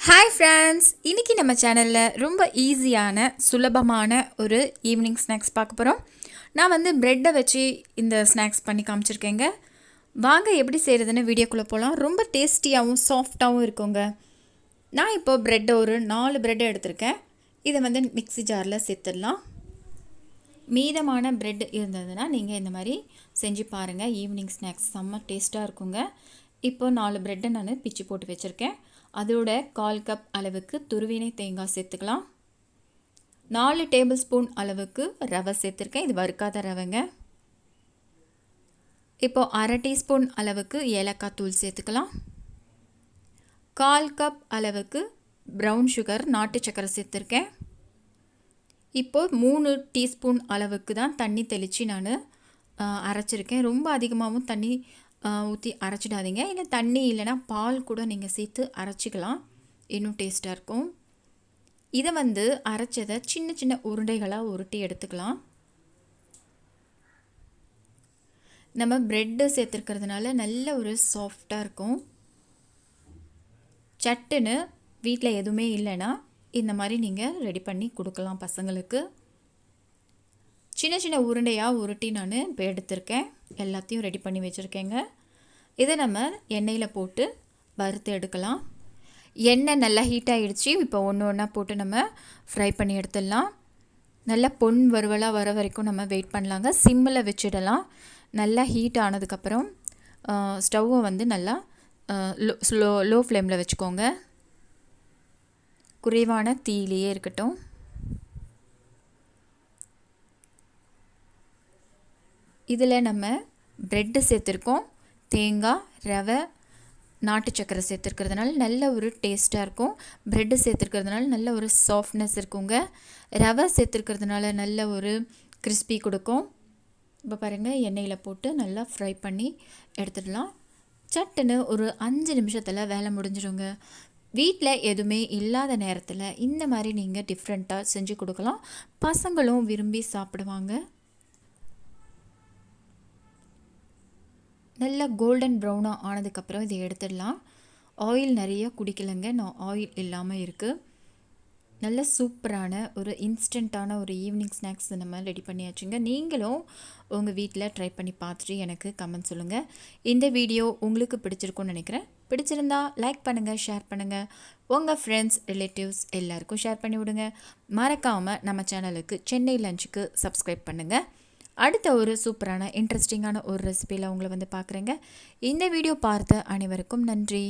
Hi friends, இன்றைக்கி நம்ம சேனலில் ரொம்ப ஈஸியான சுலபமான ஒரு ஈவினிங் ஸ்நாக்ஸ் பார்க்க போகிறோம். நான் வந்து ப்ரெட்டை வச்சு இந்த ஸ்நாக்ஸ் பண்ணி காமிச்சிருக்கேங்க. வாங்க எப்படி செய்கிறதுன்னு வீடியோக்குள்ளே போகலாம். ரொம்ப டேஸ்டியாகவும் சாஃப்டாகவும் இருக்குங்க. நான் இப்போது ப்ரெட்டை ஒரு 4 ப்ரெட்டை எடுத்திருக்கேன். இதை வந்து மிக்ஸி ஜாரில் சேர்த்துடலாம். மீதமான ப்ரெட் இருந்ததுன்னா நீங்கள் இந்த மாதிரி செஞ்சு பாருங்கள். ஈவினிங் ஸ்நாக்ஸ் செம்ம டேஸ்ட்டாக இருக்குங்க. இப்போ 4 ப்ரெட்டை நான் பிச்சு போட்டு வச்சுருக்கேன். அதோட 1/4 கப் அளவுக்கு துருவினை தேங்காய் சேர்த்துக்கலாம். 4 டேபிள் ஸ்பூன் அளவுக்கு ரவை சேர்த்துருக்கேன். இது வறுக்காத ரவைங்க. இப்போது 1/2 டீஸ்பூன் அளவுக்கு ஏலக்காய் தூள் சேர்த்துக்கலாம். 1/4 கப் அளவுக்கு ப்ரௌன் சுகர் நாட்டு சக்கரை சேர்த்துருக்கேன். இப்போது 3 டீஸ்பூன் அளவுக்கு தான் தண்ணி தெளித்து நான் அரைச்சிருக்கேன். ரொம்ப அதிகமாகவும் தண்ணி ஊற்றி அரைச்சிடாதீங்க. இல்லை தண்ணி இல்லைனா பால் கூட நீங்கள் சேர்த்து அரைச்சிக்கலாம், இன்னும் டேஸ்ட்டாக இருக்கும். இதை வந்து அரைச்சதை சின்ன சின்ன உருண்டைகளாக உருட்டி எடுத்துக்கலாம். நம்ம ப்ரெட்டு சேர்த்துருக்கிறதுனால நல்ல ஒரு சாஃப்டாக இருக்கும். சட்டுன்னு வீட்டில் எதுவுமே இல்லைன்னா இந்த மாதிரி நீங்கள் ரெடி பண்ணி கொடுக்கலாம் பசங்களுக்கு. சின்ன சின்ன உருண்டையாக உருட்டி நான் இப்போ எடுத்திருக்கேன். எல்லாத்தையும் ரெடி பண்ணி வச்சுருக்கேங்க. இதை நம்ம எண்ணெயில் போட்டு வறுத்து எடுக்கலாம். எண்ணெய் நல்லா ஹீட் ஆகிடுச்சு. இப்போ ஒன்று ஒன்றா போட்டு நம்ம ஃப்ரை பண்ணி எடுத்துடலாம். நல்லா பொன் வறுவலாக வர வரைக்கும் நம்ம வெயிட் பண்ணலாங்க. சிம்மில் வச்சிடலாம். நல்லா ஹீட் ஆனதுக்கப்புறம் ஸ்டவ்வை வந்து நல்லா லோ ஃப்ளேமில் வச்சுக்கோங்க. குறைவான தீயிலேயே இருக்கட்டும். இதில் நம்ம ப்ரெட்டு சேர்த்துருக்கோம். தேங்காய், ரவை, நாட்டு சக்கரை சேர்த்துருக்கிறதுனால நல்ல ஒரு டேஸ்ட்டாக இருக்கும். ப்ரெட்டு சேர்த்துருக்கிறதுனால நல்ல ஒரு சாஃப்ட்னஸ் இருக்குங்க. ரவை சேர்த்துருக்கிறதுனால நல்ல ஒரு கிறிஸ்பி கொடுக்கும். இப்போ பாருங்கள், எண்ணெயில் போட்டு நல்லா ஃப்ரை பண்ணி எடுத்துடலாம். சட்டுன்னு ஒரு 5 நிமிஷத்தில் வேலை முடிஞ்சிடுங்க. வீட்டில் எதுவுமே இல்லாத நேரத்தில் இந்த மாதிரி நீங்கள் டிஃப்ரெண்ட்டாக செஞ்சு கொடுக்கலாம். பசங்களும் விரும்பி சாப்பிடுவாங்க. நல்லா கோல்டன் ப்ரௌனாக ஆனதுக்கப்புறம் இதை எடுத்துடலாம். ஆயில் நிறைய குடிக்கலைங்க, நான் ஆயில் இல்லாமல் இருக்குது. நல்ல சூப்பரான ஒரு இன்ஸ்டண்ட்டான ஒரு ஈவினிங் ஸ்நாக்ஸ் நம்ம ரெடி பண்ணியாச்சுங்க. நீங்களும் உங்கள் வீட்டில் ட்ரை பண்ணி பார்த்துட்டு எனக்கு கமெண்ட் சொல்லுங்கள். இந்த வீடியோ உங்களுக்கு பிடிச்சிருக்கும்னு நினைக்கிறேன். பிடிச்சிருந்தா லைக் பண்ணுங்கள், ஷேர் பண்ணுங்கள். உங்கள் ஃப்ரெண்ட்ஸ், ரிலேட்டிவ்ஸ் எல்லாருக்கும் ஷேர் பண்ணி விடுங்க. மறக்காமல் நம்ம சேனலுக்கு சென்னை லஞ்சுக்கு சப்ஸ்கிரைப் பண்ணுங்கள். அடுத்த ஒரு சூப்பரான இன்ட்ரெஸ்டிங்கான ஒரு ரெசிபியில் உங்களை வந்து பார்க்குறேங்க. இந்த வீடியோ பார்த்த அனைவருக்கும் நன்றி.